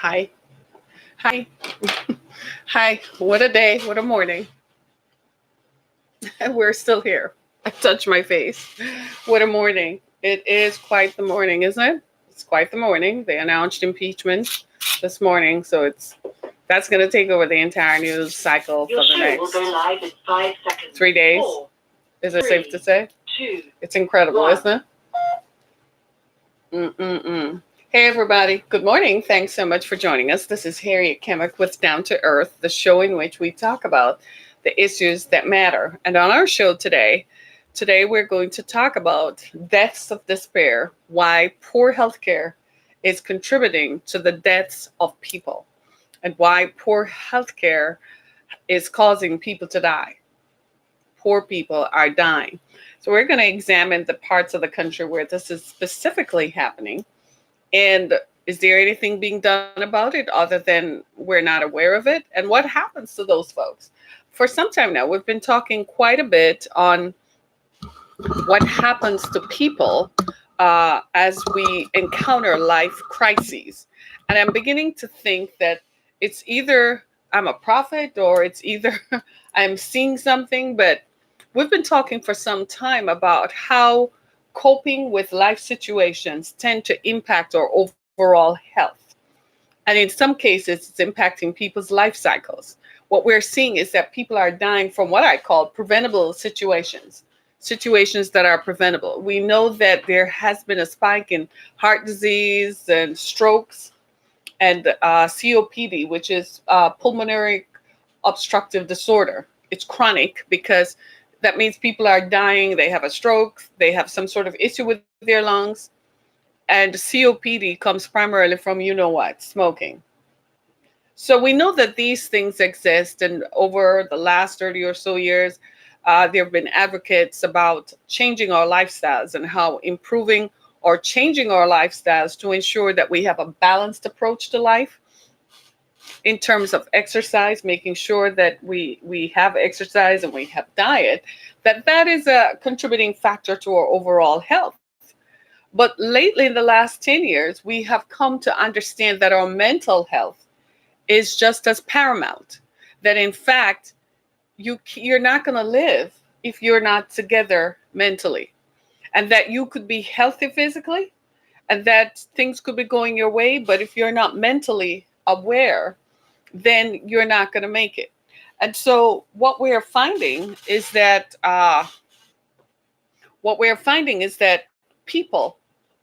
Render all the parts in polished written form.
Hi. Hi. Hi. What a day. What a morning. And we're still here. I touched my face. What a morning. It is quite the morning, isn't it? It's quite the morning. They announced impeachment this morning, so that's going to take over the entire news cycle for the next 3 days. Is it safe to say? It's incredible, isn't it? Mm-mm-mm. Hey, everybody. Good morning. Thanks so much for joining us. This is Harriet Kemick with Down to Earth, the show in which we talk about the issues that matter. And on our show today we're going to talk about deaths of despair, why poor healthcare is contributing to the deaths of people, and why poor healthcare is causing people to die. Poor people are dying. So we're going to examine the parts of the country where this is specifically happening. And is there anything being done about it other than we're not aware of it? And what happens to those folks? For some time now, we've been talking quite a bit on what happens to people as we encounter life crises. And I'm beginning to think that it's either I'm a prophet or it's either I'm seeing something, but we've been talking for some time about how coping with life situations tend to impact our overall health. And in some cases, it's impacting people's life cycles. What we're seeing is that people are dying from what I call preventable situations that are preventable. We know that there has been a spike in heart disease and strokes and COPD, which is pulmonary obstructive disorder. It's chronic because that means people are dying, they have a stroke, they have some sort of issue with their lungs. And COPD comes primarily from, you know what, smoking. So we know that these things exist, and over the last 30 or so years, there have been advocates about changing our lifestyles and how improving or changing our lifestyles to ensure that we have a balanced approach to life in terms of exercise, making sure that we have exercise and we have diet, that is a contributing factor to our overall health. But lately, in the last 10 years, we have come to understand that our mental health is just as paramount. That in fact, you're not going to live if you're not together mentally, and that you could be healthy physically, and that things could be going your way, but if you're not mentally aware, then you're not going to make it. And so, what we're finding is that people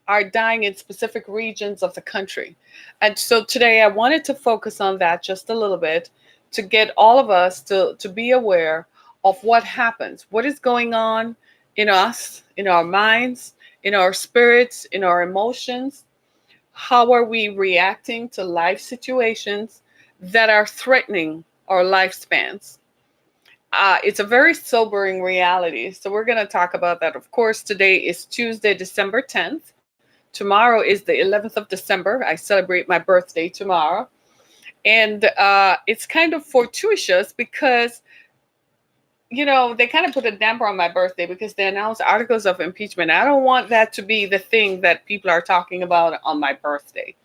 are dying in specific regions of the country. And so today I wanted to focus on that just a little bit to get all of us to be aware of what happens, what is going on in us, in our minds, in our spirits, in our emotions. How are we reacting to life situations that are threatening our lifespans? It's a very sobering reality. So we're going to talk about that. Of course, today is Tuesday, December 10th. Tomorrow is the 11th of December. I celebrate my birthday tomorrow. And it's kind of fortuitous because, they kind of put a damper on my birthday because they announced articles of impeachment. I don't want that to be the thing that people are talking about on my birthday,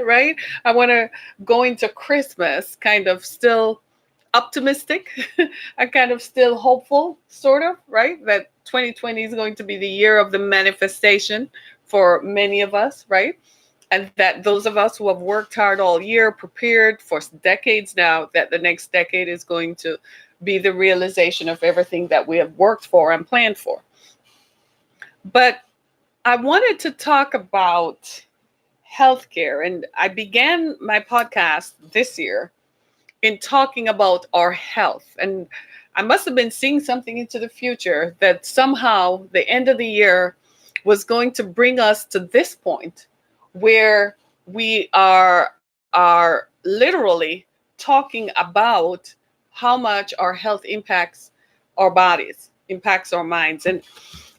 right? I want to go into Christmas kind of still optimistic. I'm kind of still hopeful, sort of, right? That 2020 is going to be the year of the manifestation for many of us, right? And that those of us who have worked hard all year, prepared for decades now, that the next decade is going to be the realization of everything that we have worked for and planned for. But I wanted to talk about healthcare, and I began my podcast this year in talking about our health. And I must have been seeing something into the future that somehow the end of the year was going to bring us to this point where we are literally talking about how much our health impacts our bodies, impacts our minds. And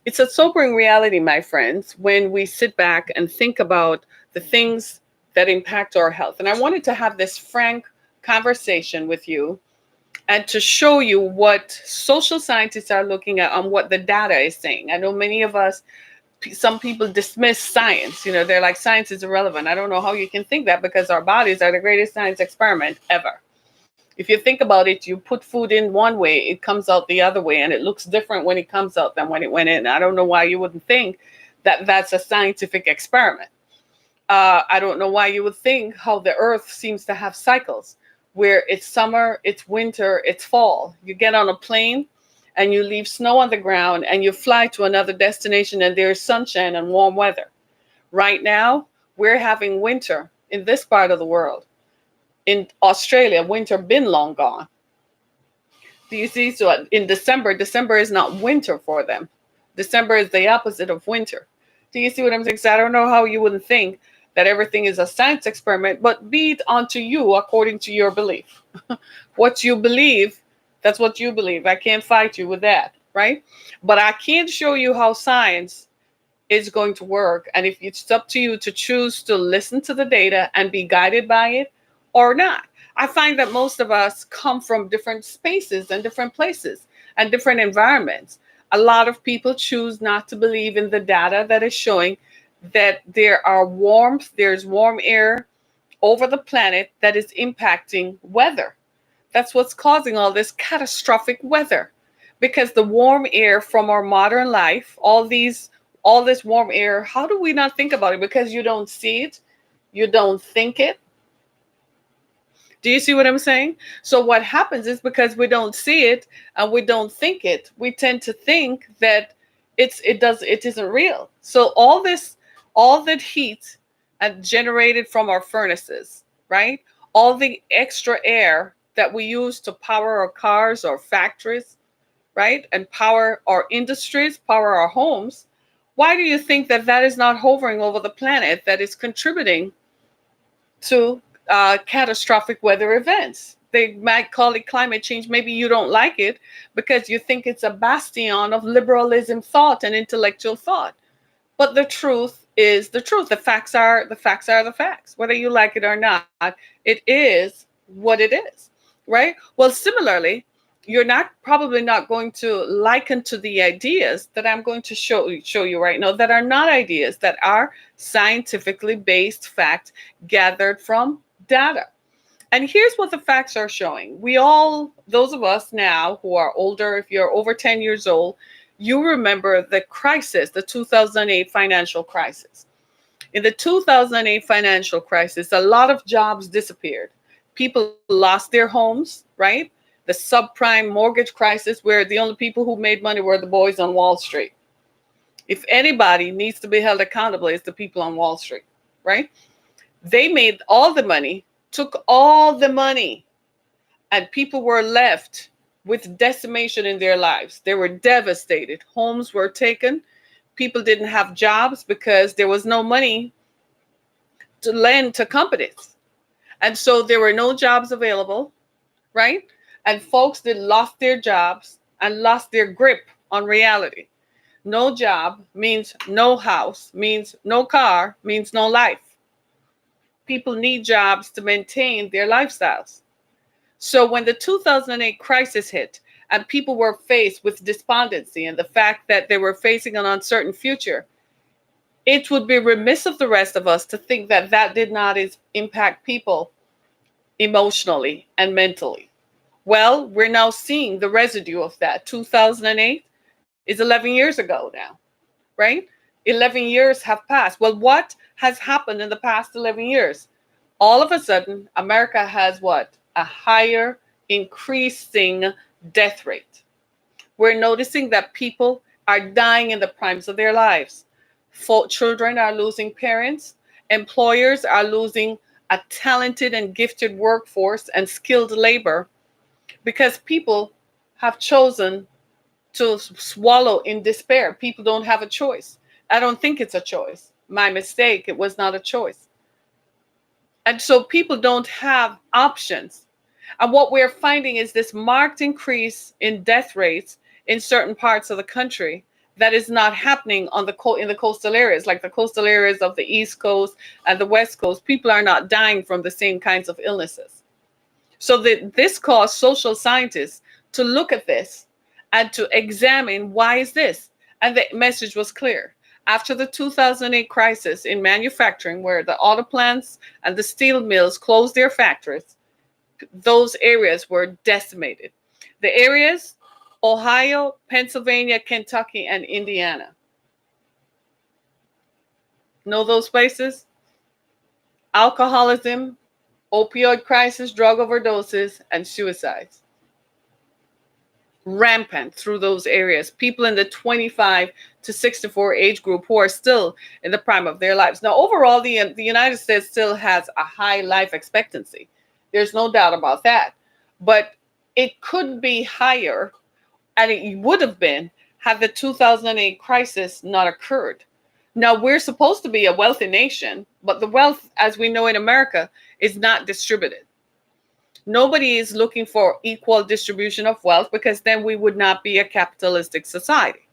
it's a sobering reality, my friends, when we sit back and think about the things that impact our health. And I wanted to have this frank conversation with you and to show you what social scientists are looking at and what the data is saying. I know many of us some people dismiss science. They're like, science is irrelevant. I don't know how you can think that, because our bodies are the greatest science experiment ever. If you think about it, you put food in one way, it comes out the other way, and it looks different when it comes out than when it went in. I don't know why you wouldn't think that that's a scientific experiment. I don't know why you would think how the earth seems to have cycles where it's summer, it's winter, it's fall. You get on a plane and you leave snow on the ground and you fly to another destination and there's sunshine and warm weather. Right now, we're having winter in this part of the world. In Australia, winter been long gone. Do you see? So in December is not winter for them. December is the opposite of winter. Do you see what I'm saying? So I don't know how you wouldn't think that everything is a science experiment, but be it unto you according to your belief. What you believe, that's what you believe. I can't fight you with that, right? But I can show you how science is going to work. And if it's up to you to choose to listen to the data and be guided by it or not. I find that most of us come from different spaces and different places and different environments. A lot of people choose not to believe in the data that is showing that there's warm air over the planet that is impacting weather. That's what's causing all this catastrophic weather, because the warm air from our modern life, all this warm air, how do we not think about it? Because you don't see it, you don't think it. Do you see what I'm saying? So what happens is, because we don't see it and we don't think it, we tend to think that it isn't real. So all that heat generated from our furnaces, right? All the extra air that we use to power our cars or factories, right? And power our industries, power our homes. Why do you think that is not hovering over the planet, that is contributing to catastrophic weather events? They might call it climate change. Maybe you don't like it because you think it's a bastion of liberalism thought and intellectual thought. But the truth is the truth. The facts are the facts. Whether you like it or not, it is what it is, right? Well, similarly, you're probably not going to liken to the ideas that I'm going to show you right now, that are not ideas, that are scientifically based facts gathered from data. And here's what the facts are showing. Those of us now who are older, if you're over 10 years old, you remember the crisis, the 2008 financial crisis. In the 2008 financial crisis, a lot of jobs disappeared. People lost their homes, right? The subprime mortgage crisis, where the only people who made money were the boys on Wall Street. If anybody needs to be held accountable, it's the people on Wall Street, right? They made all the money, took all the money, and people were left with decimation in their lives. They were devastated. Homes were taken. People didn't have jobs because there was no money to lend to companies. And so there were no jobs available, right? And folks that lost their jobs and lost their grip on reality. No job means no house, means no car, means no life. People need jobs to maintain their lifestyles. So when the 2008 crisis hit and people were faced with despondency and the fact that they were facing an uncertain future, it would be remiss of the rest of us to think that did not impact people emotionally and mentally. Well, we're now seeing the residue of that. 2008 is 11 years ago now, right? 11 years have passed. Well, what has happened in the past 11 years? All of a sudden, America has what? A higher increasing death rate. We're noticing that people are dying in the primes of their lives. Children are losing parents. Employers are losing a talented and gifted workforce and skilled labor because people have chosen to swallow in despair. People don't have a choice. I don't think it's a choice. My mistake. It was not a choice. And so people don't have options. And what we're finding is this marked increase in death rates in certain parts of the country that is not happening in the coastal areas, like the coastal areas of the East Coast and the West Coast. People are not dying from the same kinds of illnesses. So this caused social scientists to look at this and to examine, why is this? And the message was clear. after the 2008 crisis in manufacturing, where the auto plants and the steel mills closed their factories, those areas were decimated. The areas: Ohio, Pennsylvania, Kentucky, and Indiana. Know those places? Alcoholism, opioid crisis, drug overdoses, and suicides. Rampant through those areas. People in the 25 to 64 age group who are still in the prime of their lives. Now, overall, the United States still has a high life expectancy. There's no doubt about that. But it could be higher, and it would have been had the 2008 crisis not occurred. Now, we're supposed to be a wealthy nation, but the wealth, as we know in America, is not distributed. Nobody is looking for equal distribution of wealth, because then we would not be a capitalistic society.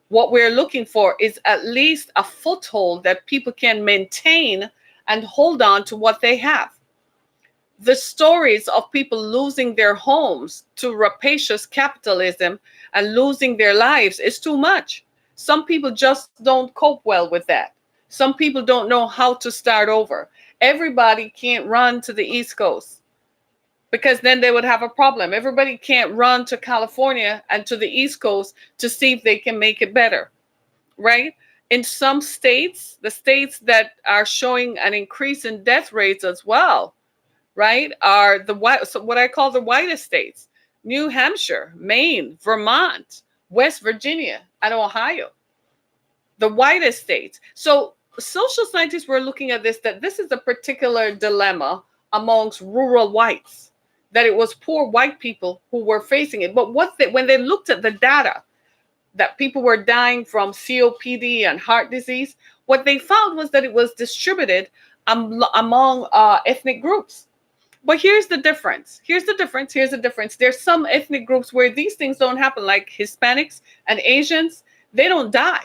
What we're looking for is at least a foothold that people can maintain and hold on to what they have. The stories of people losing their homes to rapacious capitalism and losing their lives is too much. Some people just don't cope well with that. Some people don't know how to start over. Everybody can't run to the East Coast, because then they would have a problem. Everybody can't run to California and to the East Coast to see if they can make it better, right? In some states, the states that are showing an increase in death rates as well, right, are the white, so what I call the whitest states: New Hampshire, Maine, Vermont, West Virginia, and Ohio. The whitest states. So social scientists were looking at this, that this is a particular dilemma amongst rural whites, that it was poor white people who were facing it. But when they looked at the data that people were dying from COPD and heart disease, what they found was that it was distributed among ethnic groups. But here's the difference. Here's the difference. There's some ethnic groups where these things don't happen, like Hispanics and Asians. They don't die.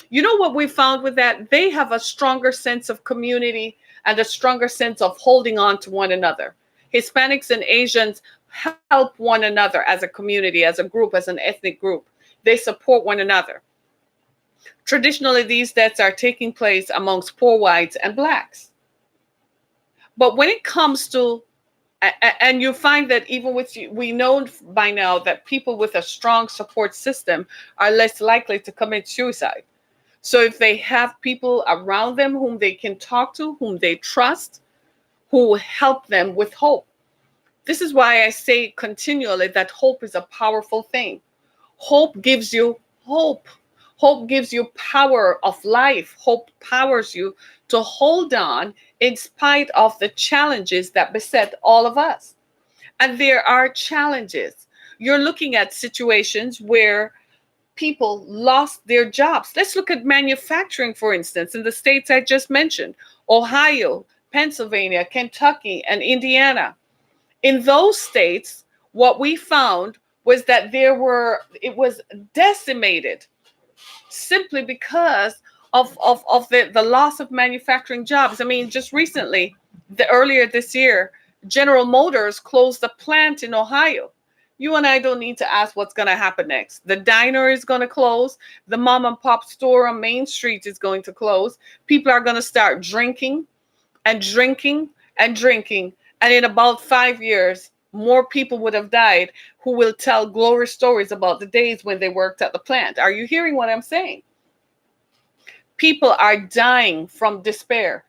You know what we found with that? They have a stronger sense of community and a stronger sense of holding on to one another. Hispanics and Asians help one another as a community, as a group, as an ethnic group. They support one another. Traditionally, these deaths are taking place amongst poor whites and blacks. But when it comes to, and you find that even with, we know by now that people with a strong support system are less likely to commit suicide. So if they have people around them whom they can talk to, whom they trust, who help them with hope. This is why I say continually that hope is a powerful thing. Hope gives you hope. Hope gives you power of life. Hope powers you to hold on in spite of the challenges that beset all of us. And there are challenges. You're looking at situations where people lost their jobs. Let's look at manufacturing, for instance, in the states I just mentioned: Ohio, Pennsylvania, Kentucky, and Indiana. In those states, what we found was that it was decimated simply because of the loss of manufacturing jobs. I mean, just recently, earlier this year, General Motors closed a plant in Ohio. You and I don't need to ask what's going to happen next. The diner is going to close. The mom and pop store on Main Street is going to close. People are going to start drinking and drinking and drinking. And in about 5 years, more people would have died who will tell glory stories about the days when they worked at the plant. Are you hearing what I'm saying? People are dying from despair.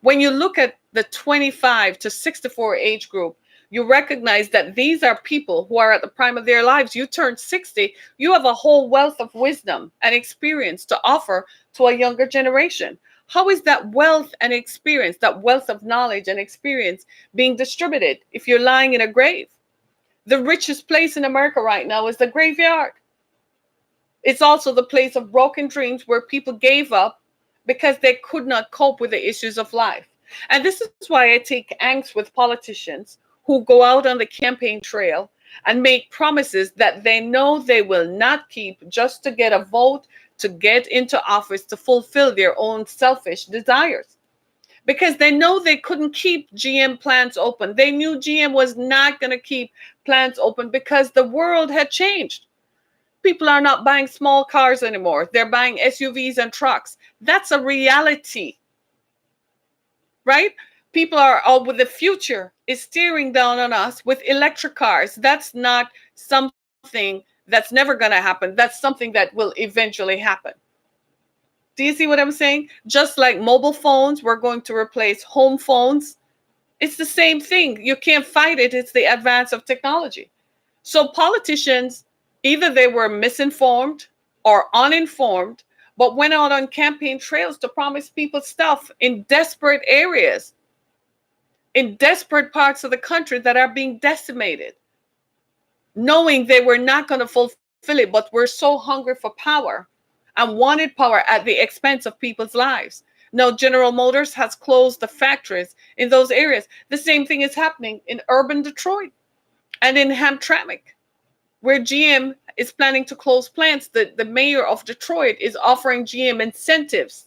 When you look at the 25 to 64 age group, you recognize that these are people who are at the prime of their lives. You turn 60, you have a whole wealth of wisdom and experience to offer to a younger generation. How is that wealth and experience, that wealth of knowledge and experience, being distributed if you're lying in a grave? The richest place in America right now is the graveyard. It's also the place of broken dreams, where people gave up because they could not cope with the issues of life. And this is why I take angst with politicians who go out on the campaign trail and make promises that they know they will not keep, just to get a vote, to get into office, to fulfill their own selfish desires. Because they know they couldn't keep GM plants open. They knew GM was not going to keep plants open because the world had changed. People are not buying small cars anymore. They're buying SUVs and trucks. That's a reality, right? People are all with the future is steering down on us with electric cars. That's not something that's never going to happen. That's something that will eventually happen. Do you see what I'm saying? Just like mobile phones, we're going to replace home phones. It's the same thing. You can't fight it. It's the advance of technology. So politicians, either they were misinformed or uninformed, but went out on campaign trails to promise people stuff in desperate areas, in desperate parts of the country that are being decimated, knowing they were not going to fulfill it, but were so hungry for power and wanted power at the expense of people's lives. Now, General Motors has closed the factories in those areas. The same thing is happening in urban Detroit and in Hamtramck, where GM is planning to close plants. The mayor of Detroit is offering GM incentives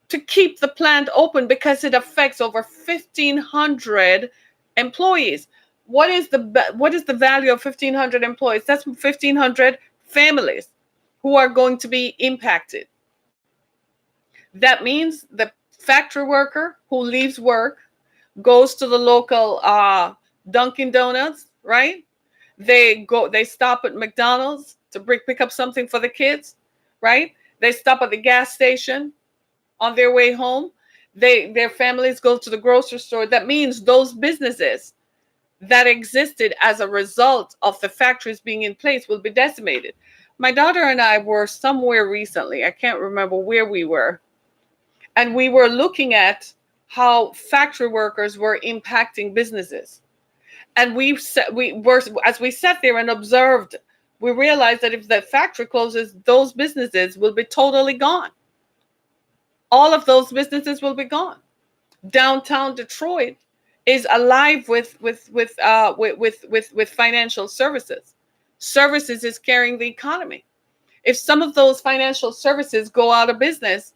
to keep the plant open because it affects over 1,500 employees. What is the value of 1,500 employees? That's 1,500 families who are going to be impacted. That means the factory worker who leaves work goes to the local Dunkin' Donuts, right? They stop at McDonald's to pick up something for the kids, right? They stop at the gas station on their way home. Their families go to the grocery store. That means those businesses that existed as a result of the factories being in place will be decimated. My daughter and I were somewhere recently. I can't remember where we were. And we were looking at how factory workers were impacting businesses. And as we sat there and observed, we realized that if the factory closes, those businesses will be totally gone. All of those businesses will be gone. Downtown Detroit is alive with financial services. Services is carrying the economy. If some of those financial services go out of business,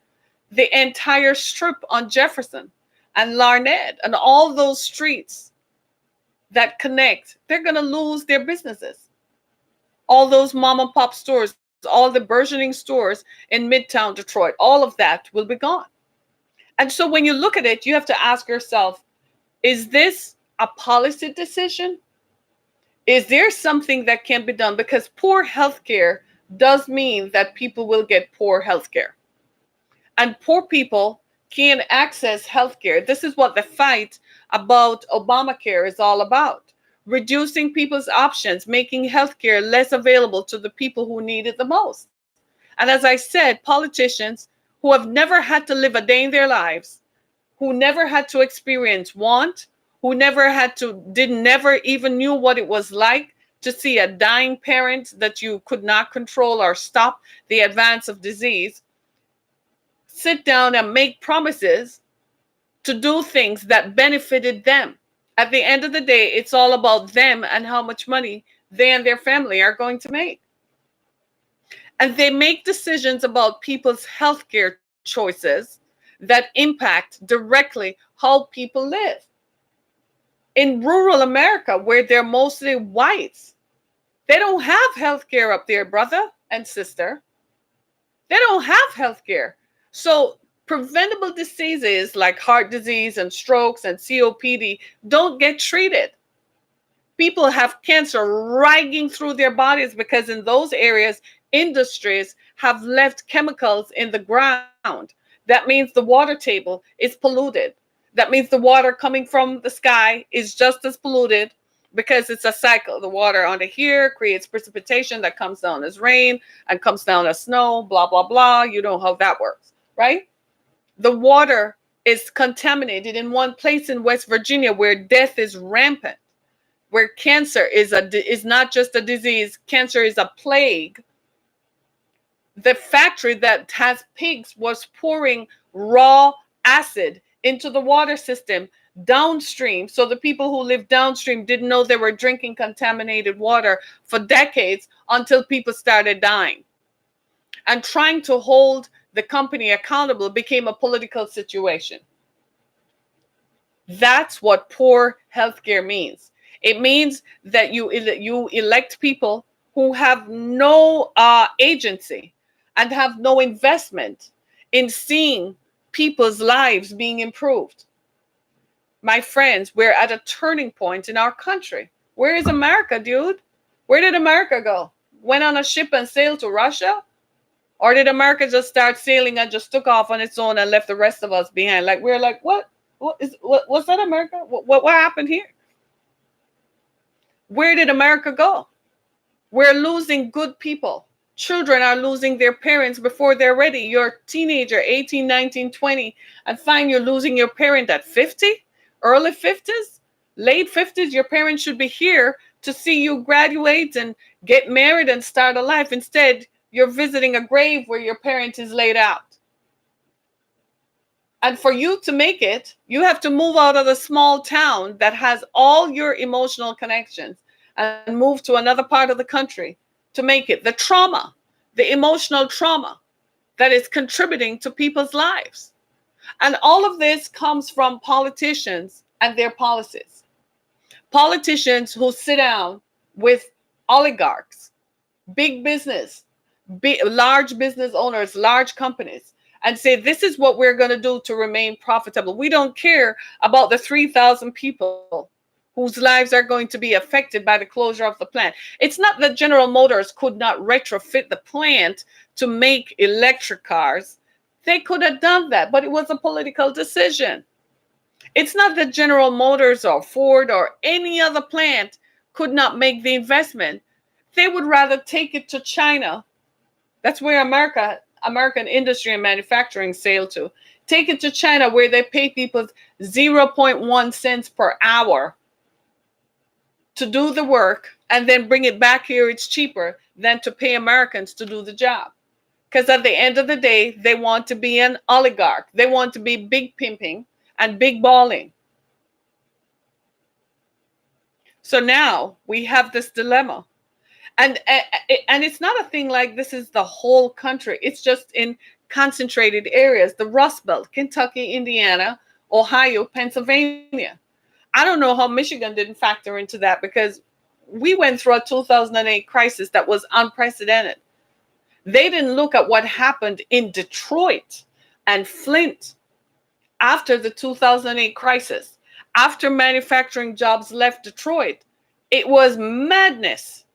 the entire strip on Jefferson and Larned and all those streets that connect, they're going to lose their businesses. All those mom and pop stores, all the burgeoning stores in Midtown Detroit, all of that will be gone. And so when you look at it, you have to ask yourself, is this a policy decision? Is there something that can be done? Because poor healthcare does mean that people will get poor healthcare. And poor people can't access healthcare. This is what the fight about Obamacare is all about. Reducing people's options, making healthcare less available to the people who need it the most. And as I said, politicians who have never had to live a day in their lives, who never had to experience want, who never even knew what it was like to see a dying parent that you could not control or stop the advance of disease, sit down and make promises to do things that benefited them. At the end of the day, it's all about them and how much money they and their family are going to make. And they make decisions about people's healthcare choices that impact directly how people live. In rural America, where they're mostly whites, they don't have healthcare up there, brother and sister. They don't have healthcare. So preventable diseases like heart disease and strokes and COPD don't get treated. People have cancer ragging through their bodies because in those areas, industries have left chemicals in the ground. That means the water table is polluted. That means the water coming from the sky is just as polluted because it's a cycle. The water under here creates precipitation that comes down as rain and comes down as snow, blah, blah, blah. You know how that works, right? The water is contaminated in one place in West Virginia where death is rampant, where cancer is not just a disease, cancer is a plague. The factory that has pigs was pouring raw acid into the water system downstream. So the people who live downstream didn't know they were drinking contaminated water for decades until people started dying. And trying to hold the company accountable became a political situation. That's what poor healthcare means. It means that you elect people who have no agency and have no investment in seeing people's lives being improved. My friends, we're at a turning point in our country. Where is America, dude? Where did America go? Went on a ship and sailed to Russia? Or did America just start sailing and just took off on its own and left the rest of us behind? Like, we're like, what? What's that, America? What happened here? Where did America go? We're losing good people. Children are losing their parents before they're ready. You're a teenager, 18, 19, 20, and find you're losing your parent at 50, early 50s, late 50s. Your parents should be here to see you graduate and get married and start a life. Instead, you're visiting a grave where your parent is laid out. And for you to make it, you have to move out of the small town that has all your emotional connections and move to another part of the country to make it. The trauma, the emotional trauma that is contributing to people's lives. And all of this comes from politicians and their policies. Politicians who sit down with oligarchs, big business, large business owners, large companies, and say, this is what we're going to do to remain profitable. We don't care about the 3,000 people whose lives are going to be affected by the closure of the plant. It's not that General Motors could not retrofit the plant to make electric cars. They could have done that, but it was a political decision. It's not that General Motors or Ford or any other plant could not make the investment. They would rather take it to China. That's where American industry and manufacturing sail to. Take it to China, where they pay people 0.1 cents per hour to do the work, and then bring it back here. It's cheaper than to pay Americans to do the job. Because at the end of the day, they want to be an oligarch. They want to be big pimping and big balling. So now we have this dilemma. And it's not a thing like this is the whole country. It's just in concentrated areas. The Rust Belt, Kentucky, Indiana, Ohio, Pennsylvania. I don't know how Michigan didn't factor into that, because we went through a 2008 crisis that was unprecedented. They didn't look at what happened in Detroit and Flint after the 2008 crisis. After manufacturing jobs left Detroit, it was madness.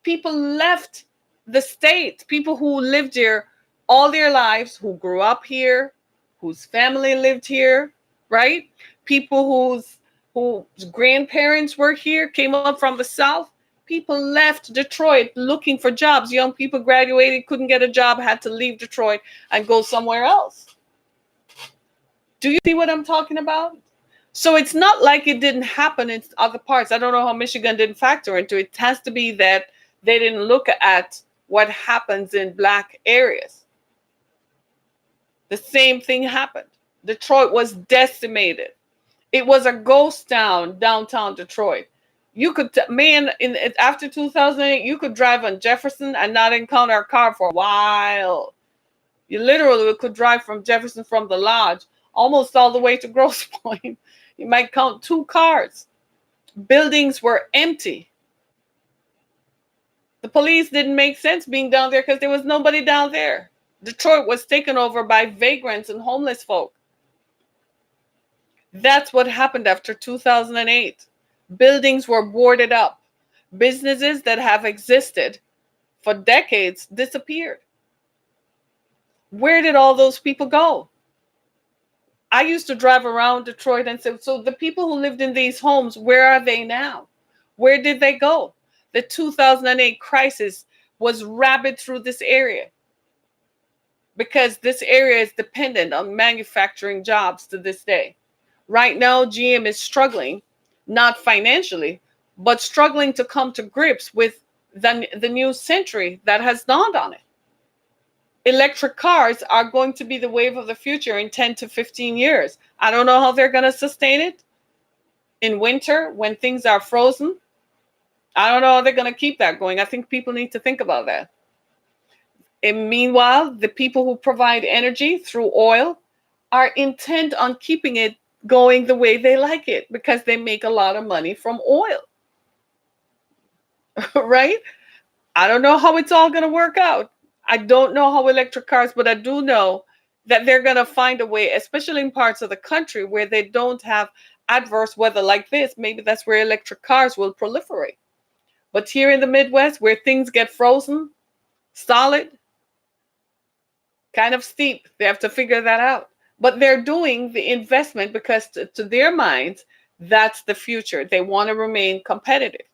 People left the state. People who lived here all their lives, who grew up here, whose family lived here, right? People whose grandparents were here, came up from the South. People left Detroit looking for jobs. Young people graduated, couldn't get a job, had to leave Detroit and go somewhere else. Do you see what I'm talking about? So it's not like it didn't happen in other parts. I don't know how Michigan didn't factor into it. It has to be that they didn't look at what happens in Black areas. The same thing happened. Detroit was decimated. It was a ghost town, downtown Detroit. You could, after 2008, you could drive on Jefferson and not encounter a car for a while. You literally could drive from Jefferson, from the Lodge, almost all the way to Grosse Pointe. You might count 2 cars. Buildings were empty. The police didn't make sense being down there because there was nobody down there. Detroit was taken over by vagrants and homeless folk. That's what happened after 2008. Buildings were boarded up. Businesses that have existed for decades disappeared. Where did all those people go? I used to drive around Detroit and say, so the people who lived in these homes, where are they now? Where did they go? The 2008 crisis was rabid through this area, because this area is dependent on manufacturing jobs to this day. Right now, GM is struggling, not financially, but struggling to come to grips with the new century that has dawned on it. Electric cars are going to be the wave of the future in 10 to 15 years. I don't know how they're going to sustain it in winter when things are frozen. I don't know how they're going to keep that going. I think people need to think about that. And meanwhile, the people who provide energy through oil are intent on keeping it going the way they like it, because they make a lot of money from oil. Right? I don't know how it's all going to work out. I don't know how electric cars, but I do know that they're going to find a way, especially in parts of the country where they don't have adverse weather like this. Maybe that's where electric cars will proliferate. But here in the Midwest, where things get frozen, solid, kind of steep, they have to figure that out. But they're doing the investment because, to their minds, that's the future. They want to remain competitive.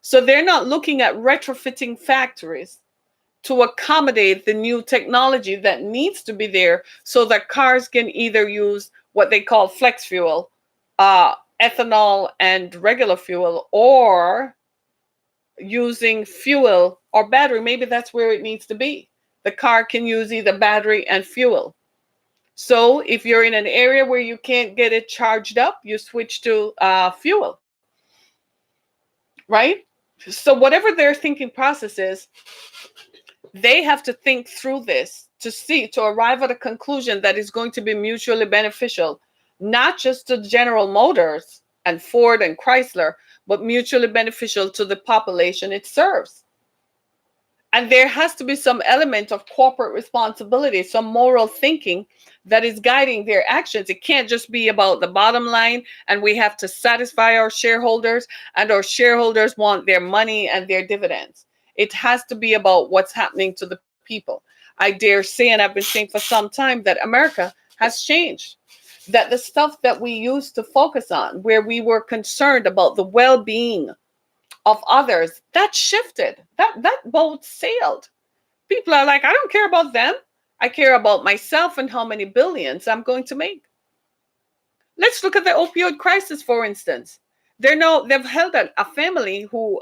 So they're not looking at retrofitting factories to accommodate the new technology that needs to be there so that cars can either use what they call flex fuel, ethanol and regular fuel, or using fuel or battery. Maybe that's where it needs to be. The car can use either battery and fuel. So if you're in an area where you can't get it charged up, you switch to fuel, right? So whatever their thinking process is, they have to think through this to arrive at a conclusion that is going to be mutually beneficial, not just to General Motors and Ford and Chrysler, but mutually beneficial to the population it serves. And there has to be some element of corporate responsibility, some moral thinking that is guiding their actions. It can't just be about the bottom line and we have to satisfy our shareholders, and our shareholders want their money and their dividends. It has to be about what's happening to the people. I dare say, and I've been saying for some time, that America has changed. That the stuff that we used to focus on, where we were concerned about the well-being of others, that shifted. That boat sailed. People are like, I don't care about them. I care about myself and how many billions I'm going to make. Let's look at the opioid crisis, for instance. They've held a family who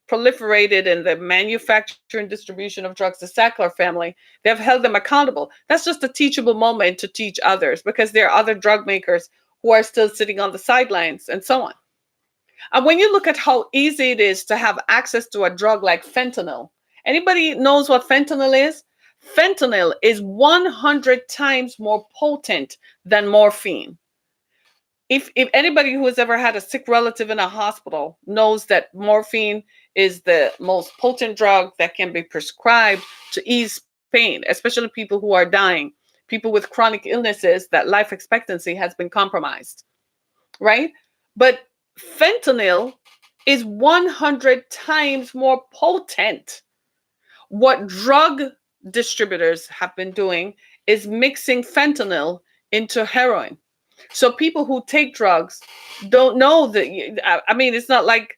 proliferated in the manufacture and distribution of drugs, the Sackler family. They've held them accountable. That's just a teachable moment to teach others, because there are other drug makers who are still sitting on the sidelines and so on. And when you look at how easy it is to have access to a drug like fentanyl, anybody knows what fentanyl is? Fentanyl is 100 times more potent than morphine. If anybody who has ever had a sick relative in a hospital knows that morphine is the most potent drug that can be prescribed to ease pain, especially people who are dying, people with chronic illnesses that life expectancy has been compromised, right? But fentanyl is 100 times more potent. What drug distributors have been doing is mixing fentanyl into heroin. So people who take drugs don't know that. I mean, it's not like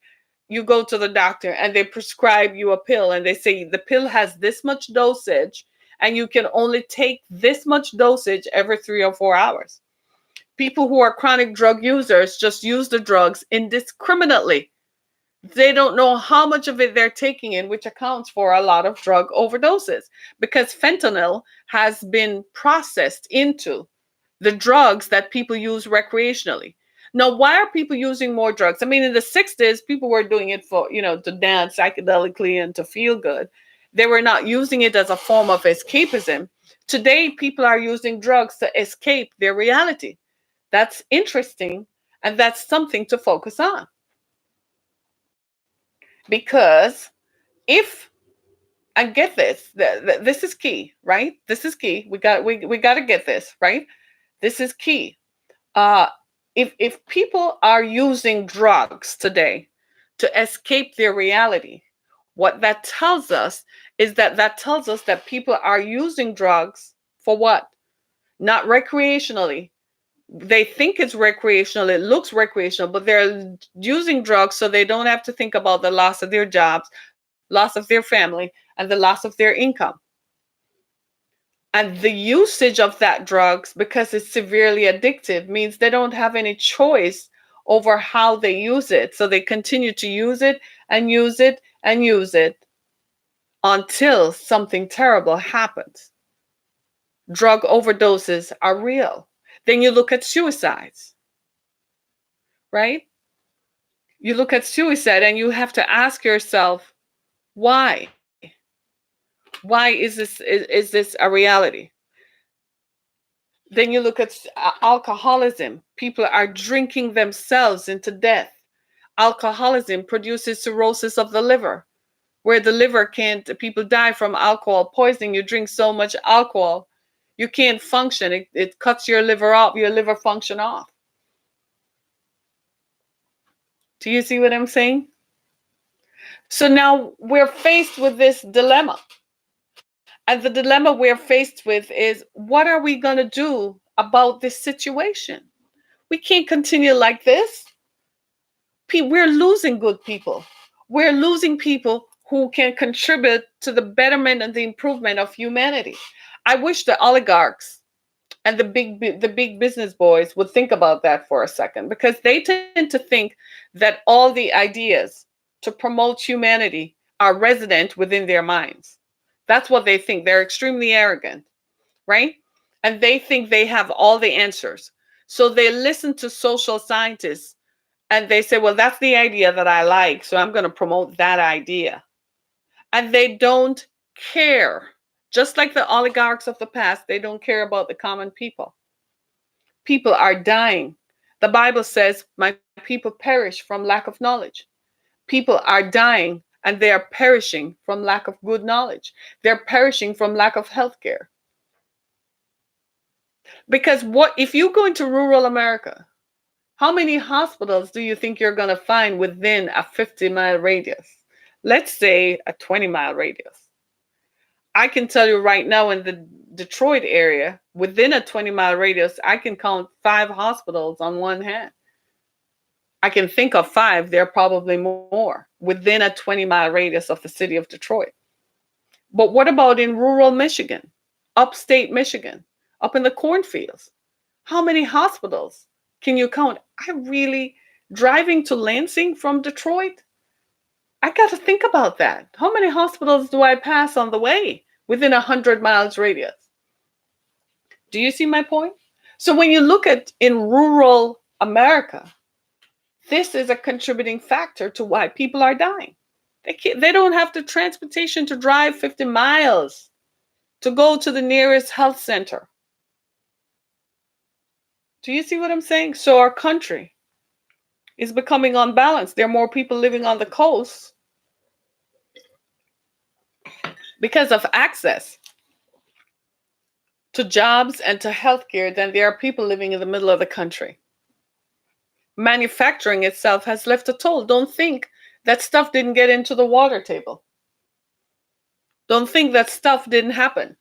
you go to the doctor and they prescribe you a pill and they say the pill has this much dosage and you can only take this much dosage every 3 or 4 hours. People who are chronic drug users just use the drugs indiscriminately. They don't know how much of it they're taking in, which accounts for a lot of drug overdoses, because fentanyl has been processed into the drugs that people use recreationally. Now, why are people using more drugs? I mean, in the 60s, people were doing it for, to dance psychedelically and to feel good. They were not using it as a form of escapism. Today, people are using drugs to escape their reality. That's interesting, and that's something to focus on. Because if, and get this, this is key, right? This is key. We got to get this, right? This is key. Uh, if people are using drugs today to escape their reality, what that tells us is that tells us that people are using drugs for what? Not recreationally. They think it's recreational, it looks recreational, but they're using drugs so they don't have to think about the loss of their jobs, loss of their family, and the loss of their income. And the usage of that drugs, because it's severely addictive, means they don't have any choice over how they use it. So they continue to use it and use it and use it until something terrible happens. Drug overdoses are real. Then you look at suicides, right? You look at suicide and you have to ask yourself, why? Why is this a reality? Then you look at alcoholism. People are drinking themselves into death. Alcoholism produces cirrhosis of the liver. where the liver can't, people die from alcohol poisoning. You drink so much alcohol, you can't function. It cuts your liver off, your liver function off. Do you see what I'm saying? So now we're faced with this dilemma. And the dilemma we're faced with is, what are we going to do about this situation? We can't continue like this. We're losing good people. We're losing people who can contribute to the betterment and the improvement of humanity. I wish the oligarchs and the big business boys would think about that for a second, because they tend to think that all the ideas to promote humanity are resident within their minds. That's what they think. They're extremely arrogant, right? And they think they have all the answers. So they listen to social scientists and they say, well, that's the idea that I like, so I'm going to promote that idea. And they don't care. Just like the oligarchs of the past, they don't care about the common people. People are dying. The Bible says, my people perish from lack of knowledge. People are dying and they are perishing from lack of good knowledge. They're perishing from lack of health care. Because what if you go into rural America, how many hospitals do you think you're going to find within a 50-mile radius? Let's say a 20-mile radius. I can tell you right now, in the Detroit area, within a 20-mile radius, I can count 5 hospitals on one hand. I can think of 5, there are probably more, within a 20-mile radius of the city of Detroit. But what about in rural Michigan, upstate Michigan, up in the cornfields? How many hospitals can you count? Driving to Lansing from Detroit, I got to think about that. How many hospitals do I pass on the way within 100 miles radius? Do you see my point? So when you look at in rural America, this is a contributing factor to why people are dying. They don't have the transportation to drive 50 miles to go to the nearest health center. Do you see what I'm saying? So our country is becoming unbalanced. There are more people living on the coast because of access to jobs and to healthcare than there are people living in the middle of the country. Manufacturing itself has left a toll. Don't think that stuff didn't get into the water table. Don't think that stuff didn't happen.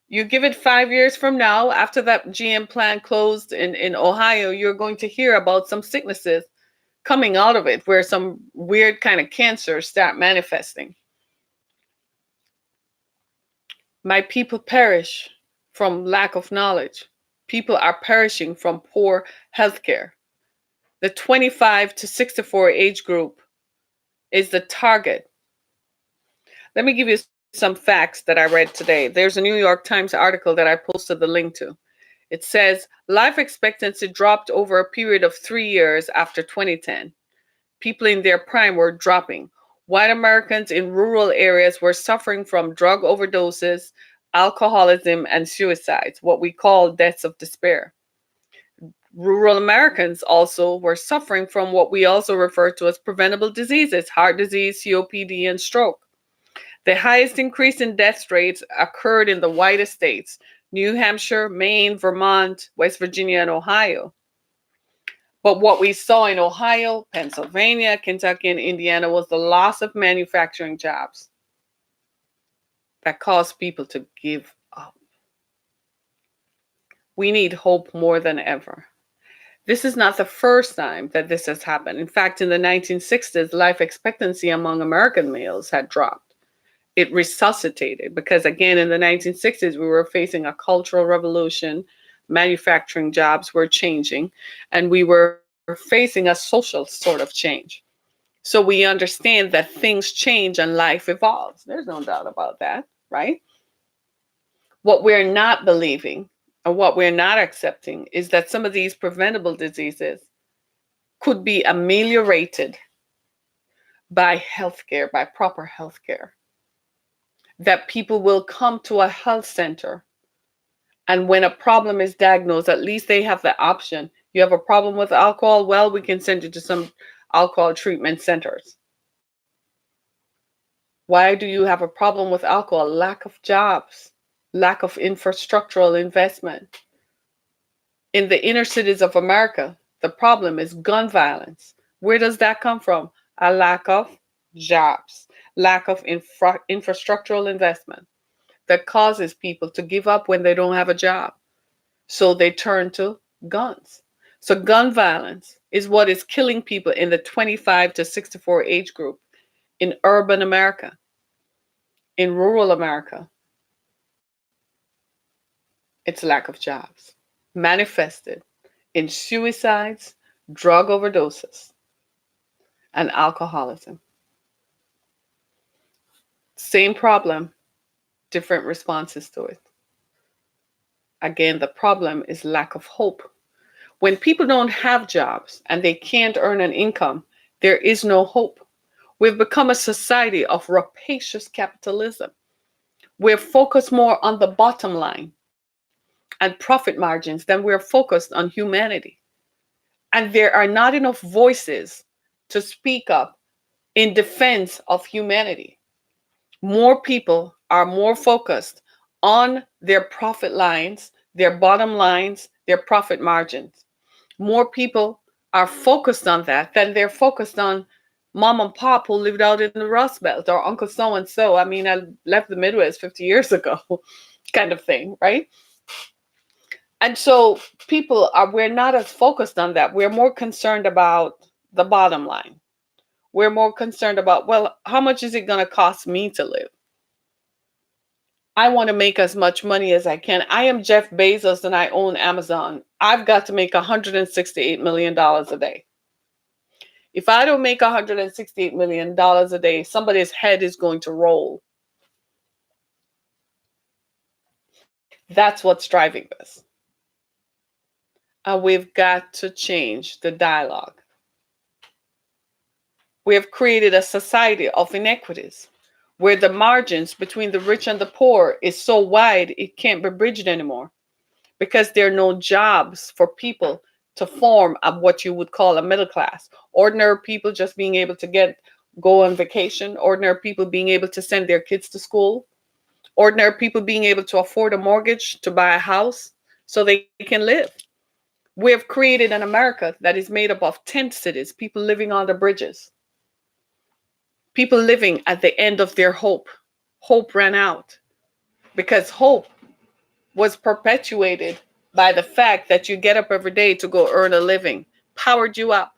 You give it 5 years from now, after that GM plant closed in Ohio, you're going to hear about some sicknesses coming out of it, where some weird kind of cancers start manifesting. My people perish from lack of knowledge. People are perishing from poor health care. The 25 to 64 age group is the target. Let me give you some facts that I read today. There's a New York Times article that I posted the link to. It says life expectancy dropped over a period of 3 years after 2010. People in their prime were dropping. White Americans in rural areas were suffering from drug overdoses, alcoholism, and suicides, what we call deaths of despair. Rural Americans also were suffering from what we also refer to as preventable diseases, heart disease, COPD, and stroke. The highest increase in death rates occurred in the whitest states, New Hampshire, Maine, Vermont, West Virginia, and Ohio. But what we saw in Ohio, Pennsylvania, Kentucky, and Indiana was the loss of manufacturing jobs that caused people to give up. We need hope more than ever. This is not the first time that this has happened. In fact, in the 1960s, life expectancy among American males had dropped. It resuscitated because, again, in the 1960s, we were facing a cultural revolution. Manufacturing jobs were changing, and we were facing a social sort of change. So we understand that things change and life evolves. There's no doubt about that, right? What we're not believing and what we're not accepting is that some of these preventable diseases could be ameliorated by healthcare, by proper healthcare. That people will come to a health center, and when a problem is diagnosed, at least they have the option. You have a problem with alcohol? Well, we can send you to some alcohol treatment centers. Why do you have a problem with alcohol? Lack of jobs, lack of infrastructural investment. In the inner cities of America, the problem is gun violence. Where does that come from? A lack of jobs, lack of infrastructural investment that causes people to give up when they don't have a job. So they turn to guns. So gun violence is what is killing people in the 25 to 64 age group in urban America, in rural America. It's lack of jobs manifested in suicides, drug overdoses, and alcoholism. Same problem, different responses to it. Again, the problem is lack of hope. When people don't have jobs and they can't earn an income, there is no hope. We've become a society of rapacious capitalism. We're focused more on the bottom line and profit margins than we're focused on humanity. And there are not enough voices to speak up in defense of humanity. More people are more focused on their profit lines, their bottom lines, their profit margins. More people are focused on that than they're focused on mom and pop who lived out in the Rust Belt or Uncle so and so. I mean, I left the Midwest 50 years ago, kind of thing, right? And so we're not as focused on that. We're more concerned about the bottom line. We're more concerned about, well, how much is it going to cost me to live? I want to make as much money as I can. I am Jeff Bezos and I own Amazon. I've got to make $168 million a day. If I don't make $168 million a day, somebody's head is going to roll. That's what's driving this. And we've got to change the dialogue. We have created a society of inequities where the margins between the rich and the poor is so wide it can't be bridged anymore because there are no jobs for people to form of what you would call a middle class. Ordinary people just being able to go on vacation, ordinary people being able to send their kids to school, ordinary people being able to afford a mortgage to buy a house so they can live. We have created an America that is made up of tent cities, people living on the bridges, people living at the end of their hope. Hope ran out because hope was perpetuated by the fact that you get up every day to go earn a living, powered you up.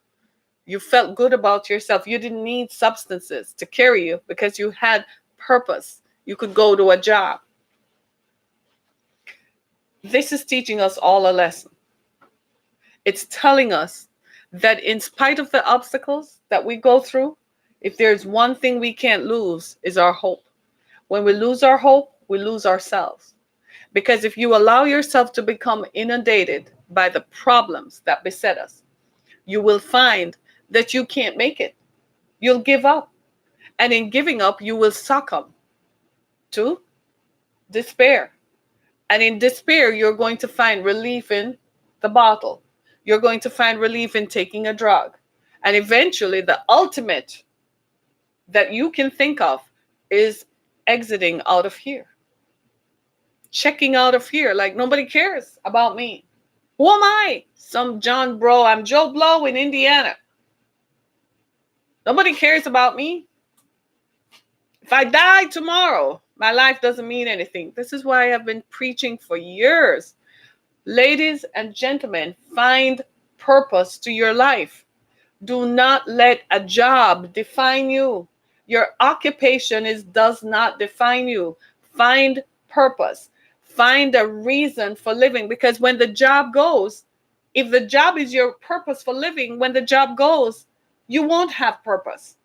You felt good about yourself. You didn't need substances to carry you because you had purpose. You could go to a job. This is teaching us all a lesson. It's telling us that in spite of the obstacles that we go through, if there's one thing we can't lose is our hope. When we lose our hope, we lose ourselves. Because if you allow yourself to become inundated by the problems that beset us, you will find that you can't make it. You'll give up. And in giving up, you will succumb to despair. And in despair, you're going to find relief in the bottle. You're going to find relief in taking a drug. And eventually, the ultimate that you can think of is exiting out of here. Checking out of here, like nobody cares about me. Who am I? Some John Bro. I'm Joe Blow in Indiana. Nobody cares about me. If I die tomorrow, my life doesn't mean anything. This is why I've been preaching for years. Ladies and gentlemen, find purpose to your life. Do not let a job define you. Your occupation does not define you. Find purpose. Find a reason for living, because when the job goes, if the job is your purpose for living, when the job goes, you won't have purpose.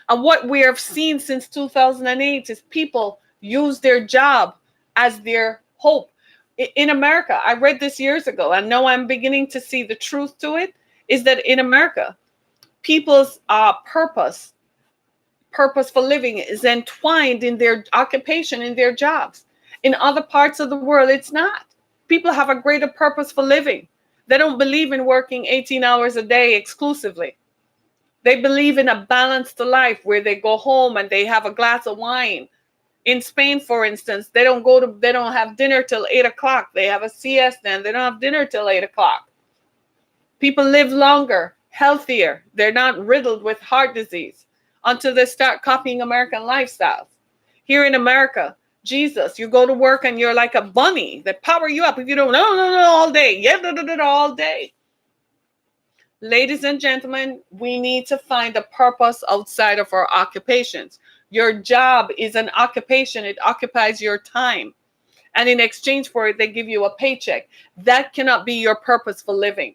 And what we have seen since 2008 is people use their job as their hope. In America, I read this years ago, and now I'm beginning to see the truth to it, is that in America, people's purpose for living is entwined in their occupation, in their jobs. In other parts of the world, it's not. People have a greater purpose for living. They don't believe in working 18 hours a day exclusively. They believe in a balanced life where they go home and they have a glass of wine. In Spain, for instance, they don't have dinner till 8 o'clock. They have a siesta and they don't have dinner till 8 o'clock. People live longer, healthier. They're not riddled with heart disease until they start copying American lifestyles. Here in America, Jesus, you go to work and you're like a bunny. They power you up. If you don't, no, all day. Yeah, all day. Ladies and gentlemen, we need to find a purpose outside of our occupations. Your job is an occupation. It occupies your time. And in exchange for it, they give you a paycheck. That cannot be your purpose for living.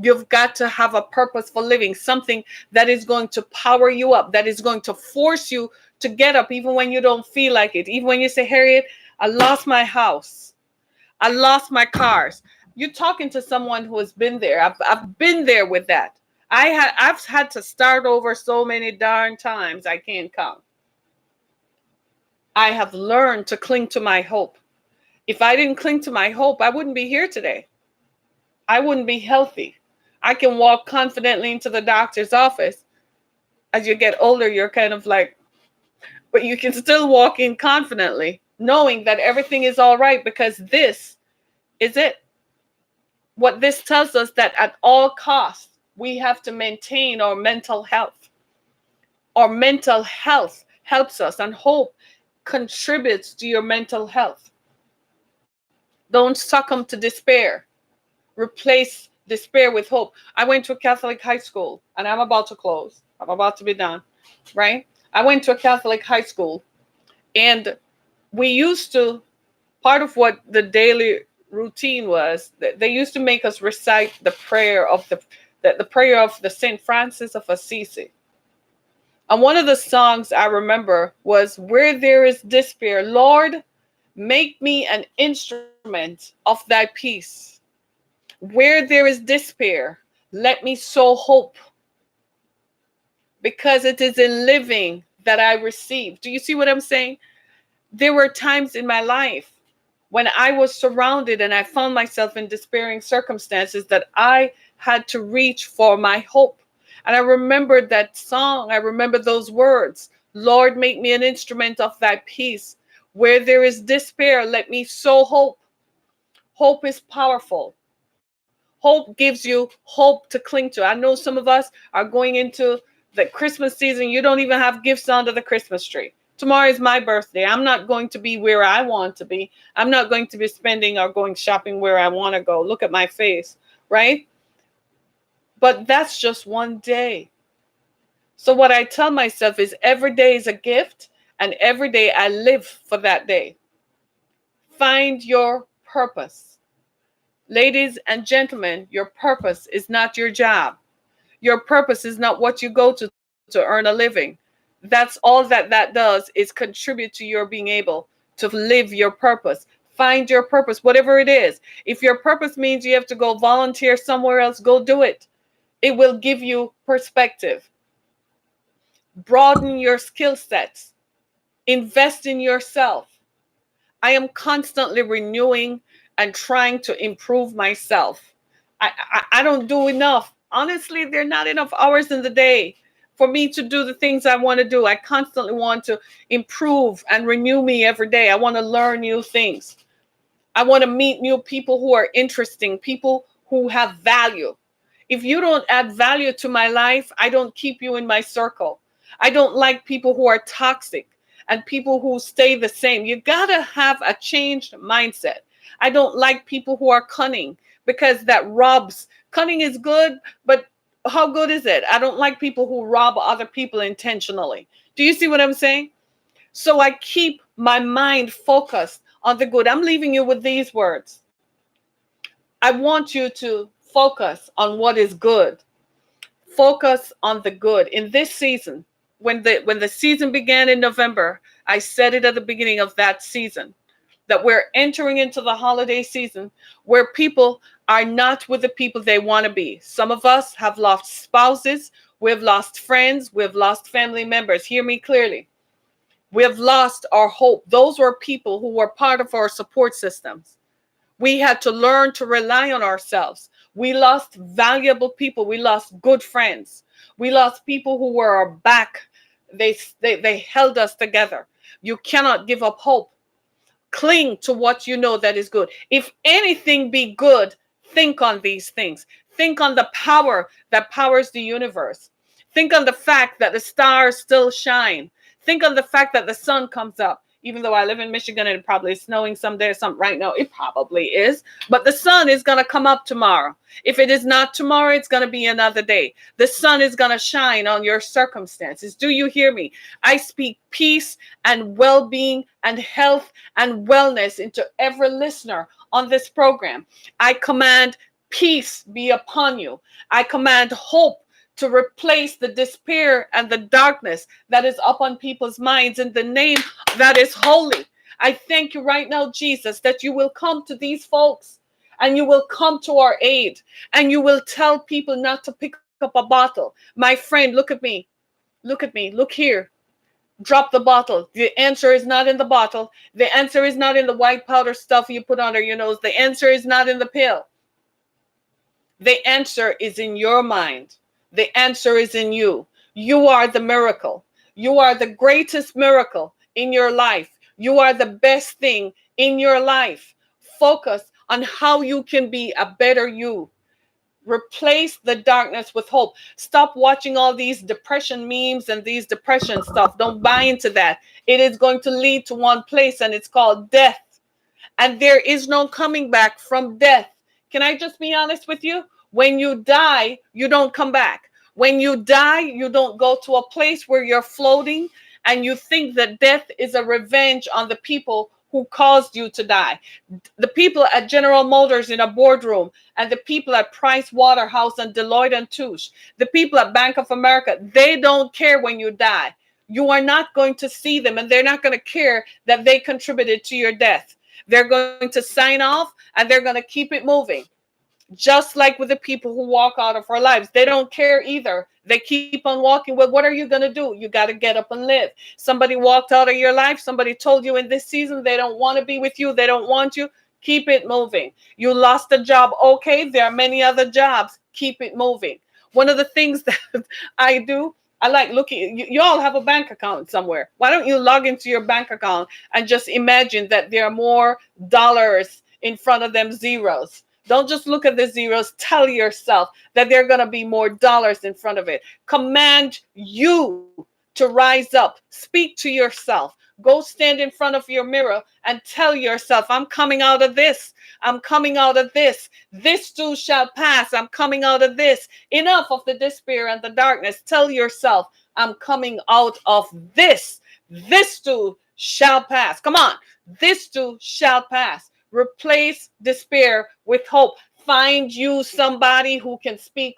You've got to have a purpose for living, something that is going to power you up, that is going to force you to get up even when you don't feel like it. Even when you say, Harriet, I lost my house. I lost my cars. You're talking to someone who has been there. I've been there with that. I've had to start over so many darn times I can't count. I have learned to cling to my hope. If I didn't cling to my hope, I wouldn't be here today. I wouldn't be healthy. I can walk confidently into the doctor's office. As you get older, you're kind of like, but you can still walk in confidently, knowing that everything is all right because this is it. What this tells us that at all costs, we have to maintain our mental health. Our mental health helps us, and hope contributes to your mental health. Don't succumb to despair. Replace despair with hope. I went to a Catholic high school, and I'm about to close. I'm about to be done, right? I went to a Catholic high school, and we used to, part of what the daily routine was, they used to make us recite the prayer of the prayer of the Saint Francis of Assisi. And one of the songs I remember was, where there is despair, Lord, make me an instrument of thy peace. Where there is despair, let me sow hope. Because it is in living that I receive. Do you see what I'm saying? There were times in my life when I was surrounded and I found myself in despairing circumstances that I had to reach for my hope. And I remembered that song. I remember those words. Lord, make me an instrument of thy peace. Where there is despair, let me sow hope. Hope is powerful. Hope gives you hope to cling to. I know some of us are going into the Christmas season. You don't even have gifts under the Christmas tree. Tomorrow is my birthday. I'm not going to be where I want to be. I'm not going to be spending or going shopping where I want to go. Look at my face, right? But that's just one day. So what I tell myself is every day is a gift, and every day I live for that day. Find your purpose. Ladies and gentlemen, your purpose is not your job. Your purpose is not what you go to earn a living. That's all that does is contribute to your being able to live your purpose. Find your purpose, whatever it is. If your purpose means you have to go volunteer somewhere else, go do it. It will give you perspective. Broaden your skill sets. Invest in yourself. I am constantly renewing and trying to improve myself. I don't do enough. Honestly, there are not enough hours in the day for me to do the things I want to do. I constantly want to improve and renew me every day. I want to learn new things. I want to meet new people who are interesting, people who have value. If you don't add value to my life, I don't keep you in my circle. I don't like people who are toxic and people who stay the same. You got to have a changed mindset. I don't like people who are cunning because that robs. Cunning is good, but how good is it? I don't like people who rob other people intentionally. Do you see what I'm saying? So I keep my mind focused on the good. I'm leaving you with these words. I want you to focus on what is good. Focus on the good. In this season, when the season began in November, I said it at the beginning of that season, that we're entering into the holiday season where people are not with the people they want to be. Some of us have lost spouses. We've lost friends. We've lost family members. Hear me clearly. We have lost our hope. Those were people who were part of our support systems. We had to learn to rely on ourselves. We lost valuable people. We lost good friends. We lost people who were our back. They held us together. You cannot give up hope. Cling to what you know that is good. If anything be good, think on these things. Think on the power that powers the universe. Think on the fact that the stars still shine. Think on the fact that the sun comes up. Even though I live in Michigan and it probably is snowing someday or something right now, it probably is. But the sun is going to come up tomorrow. If it is not tomorrow, it's going to be another day. The sun is going to shine on your circumstances. Do you hear me? I speak peace and well-being and health and wellness into every listener on this program. I command peace be upon you. I command hope to replace the despair and the darkness that is upon people's minds in the name that is holy. I thank you right now, Jesus, that you will come to these folks and you will come to our aid and you will tell people not to pick up a bottle. My friend, look at me. Look at me. Look here. Drop the bottle. The answer is not in the bottle. The answer is not in the white powder stuff you put under your nose. The answer is not in the pill. The answer is in your mind. The answer is in you. You are the miracle. You are the greatest miracle in your life. You are the best thing in your life. Focus on how you can be a better you. Replace the darkness with hope. Stop watching all these depression memes and these depression stuff. Don't buy into that. It is going to lead to one place, and it's called death. And there is no coming back from death. Can I just be honest with you? When you die, you don't come back. When you die, you don't go to a place where you're floating and you think that death is a revenge on the people who caused you to die. The people at General Motors in a boardroom and the people at Price Waterhouse and Deloitte and Touche, the people at Bank of America, they don't care when you die. You are not going to see them, and they're not going to care that they contributed to your death. They're going to sign off and they're going to keep it moving. Just like with the people who walk out of our lives, they don't care either. They keep on walking. Well, what are you going to do? You got to get up and live. Somebody walked out of your life. Somebody told you in this season they don't want to be with you. They don't want you. Keep it moving. You lost a job. Okay, there are many other jobs. Keep it moving. One of the things that I do, I like looking, you all have a bank account somewhere. Why don't you log into your bank account and just imagine that there are more dollars in front of them zeros? Don't just look at the zeros. Tell yourself that there are going to be more dollars in front of it. Command you to rise up. Speak to yourself. Go stand in front of your mirror and tell yourself, I'm coming out of this. I'm coming out of this. This too shall pass. I'm coming out of this. Enough of the despair and the darkness. Tell yourself, I'm coming out of this. This too shall pass. Come on. This too shall pass. Replace despair with hope. Find you somebody who can speak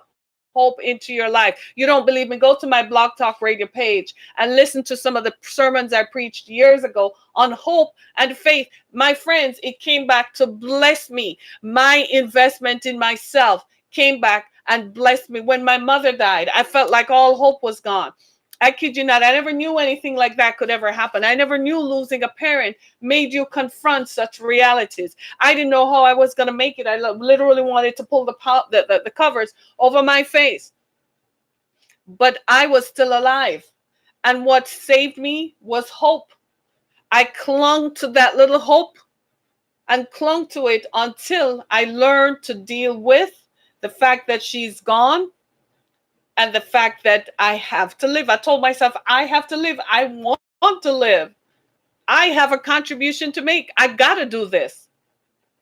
hope into your life. You don't believe me? Go to my Blog Talk Radio page and listen to some of the sermons I preached years ago on hope and faith. My friends, it came back to bless me. My investment in myself came back and blessed me. When my mother died, I felt like all hope was gone. I kid you not. I never knew anything like that could ever happen. I never knew losing a parent made you confront such realities. I didn't know how I was going to make it. I literally wanted to pull the covers over my face. But I was still alive. And what saved me was hope. I clung to that little hope and clung to it until I learned to deal with the fact that she's gone. And the fact that I have to live. I told myself, I have to live. I want to live. I have a contribution to make. I got to do this.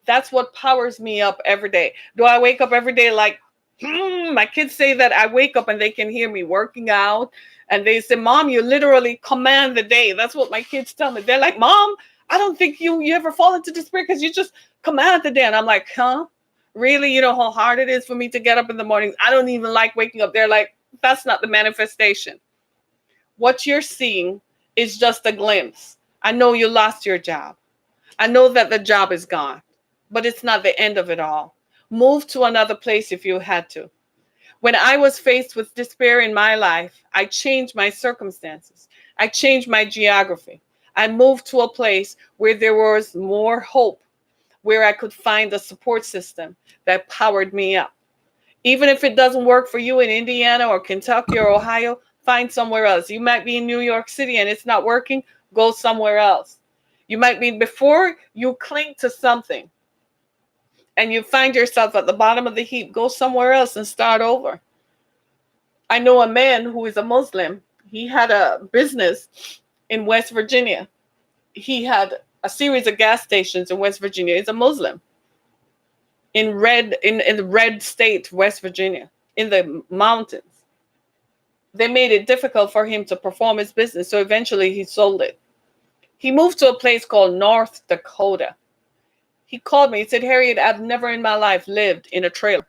That's what powers me up every day. Do I wake up every day like, my kids say that I wake up and they can hear me working out. And they say, Mom, you literally command the day. That's what my kids tell me. They're like, Mom, I don't think you ever fall into despair because you just command the day. And I'm like, huh? Really? You know how hard it is for me to get up in the mornings? I don't even like waking up. They're like, that's not the manifestation. What you're seeing is just a glimpse. I know you lost your job. I know that the job is gone, but it's not the end of it all. Move to another place if you had to. When I was faced with despair in my life, I changed my circumstances. I changed my geography. I moved to a place where there was more hope, where I could find a support system that powered me up. Even if it doesn't work for you in Indiana or Kentucky or Ohio, find somewhere else. You might be in New York City and it's not working, go somewhere else. You might be, before you cling to something and you find yourself at the bottom of the heap, go somewhere else and start over. I know a man who is a Muslim. He had a business in West Virginia. He had a series of gas stations in West Virginia. He's a Muslim in the red state, West Virginia, in the mountains. They made it difficult for him to perform his business, so eventually he sold it. He moved to a place called North Dakota. He called me. He said, Harriet, I've never in my life lived in a trailer.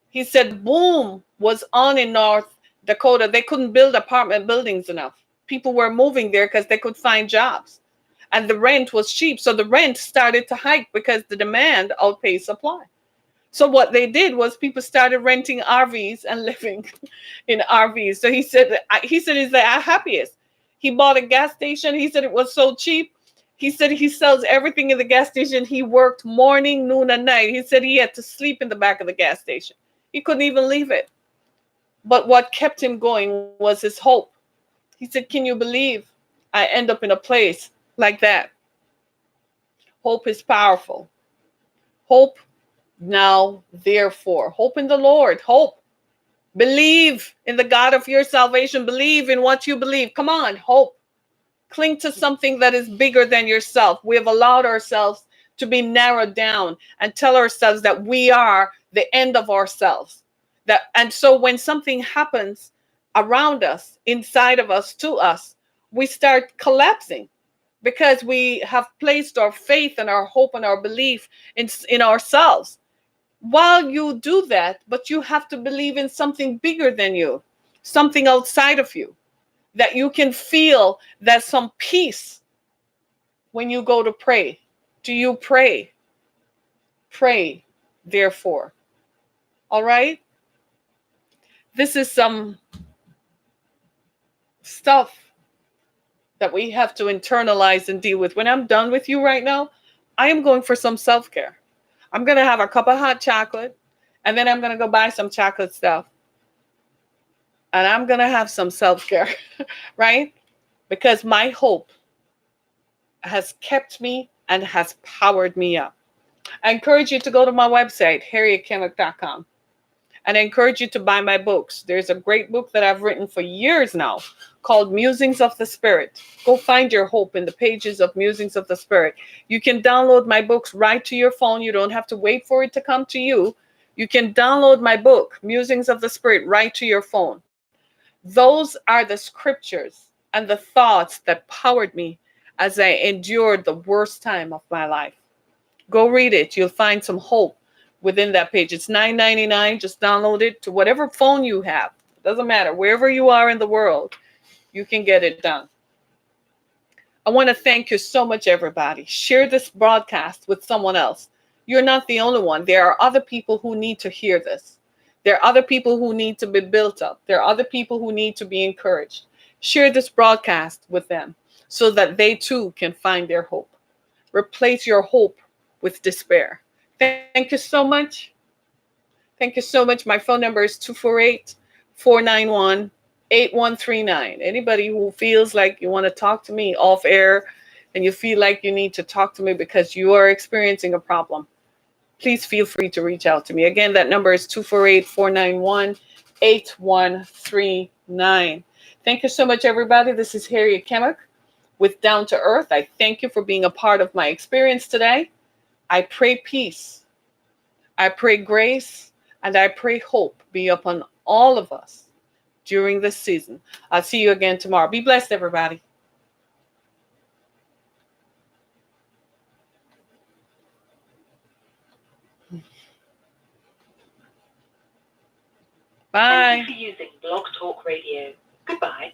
He said, boom was on in North Dakota. They couldn't build apartment buildings enough. People were moving there because they could find jobs. And the rent was cheap. So the rent started to hike because the demand outpaced supply. So what they did was people started renting RVs and living in RVs. So he said he's the happiest. He bought a gas station. He said it was so cheap. He said he sells everything in the gas station. He worked morning, noon, and night. He said he had to sleep in the back of the gas station. He couldn't even leave it. But what kept him going was his hope. He said, can you believe I end up in a place like that? Hope is powerful. Hope now, therefore, hope in the Lord. Hope. Believe in the God of your salvation. Believe in what you believe. Come on, hope. Cling to something that is bigger than yourself. We have allowed ourselves to be narrowed down and tell ourselves that we are the end of ourselves. And so when something happens around us, inside of us, to us, we start collapsing because we have placed our faith and our hope and our belief in ourselves. While you do that, but you have to believe in something bigger than you, something outside of you, that you can feel that some peace when you go to pray. Do you pray? Pray, therefore. All right? This is some stuff that we have to internalize and deal with. When I'm done with you right now, I am going for some self-care. I'm going to have a cup of hot chocolate, and then I'm going to go buy some chocolate stuff. And I'm going to have some self-care, right? Because my hope has kept me and has powered me up. I encourage you to go to my website, harrietkemmick.com. And I encourage you to buy my books. There's a great book that I've written for years now called Musings of the Spirit. Go find your hope in the pages of Musings of the Spirit. You can download my books right to your phone. You don't have to wait for it to come to you. You can download my book, Musings of the Spirit, right to your phone. Those are the scriptures and the thoughts that powered me as I endured the worst time of my life. Go read it. You'll find some hope within that page. It's $9.99. Just download it to whatever phone you have. It doesn't matter. Wherever you are in the world, you can get it done. I want to thank you so much, everybody. Share this broadcast with someone else. You're not the only one. There are other people who need to hear this. There are other people who need to be built up. There are other people who need to be encouraged. Share this broadcast with them so that they too can find their hope. Replace your hope with despair. Thank you so much. Thank you so much. My phone number is 248-491-8139. Anybody who feels like you want to talk to me off air and you feel like you need to talk to me because you are experiencing a problem, please feel free to reach out to me. Again, that number is 248-491-8139. Thank you so much, everybody. This is Harriet Kemmick with Down to Earth. I thank you for being a part of my experience today. I pray peace. I pray grace, and I pray hope be upon all of us during this season. I'll see you again tomorrow. Be blessed, everybody. Bye. Thank you for using Blog Talk Radio. Goodbye.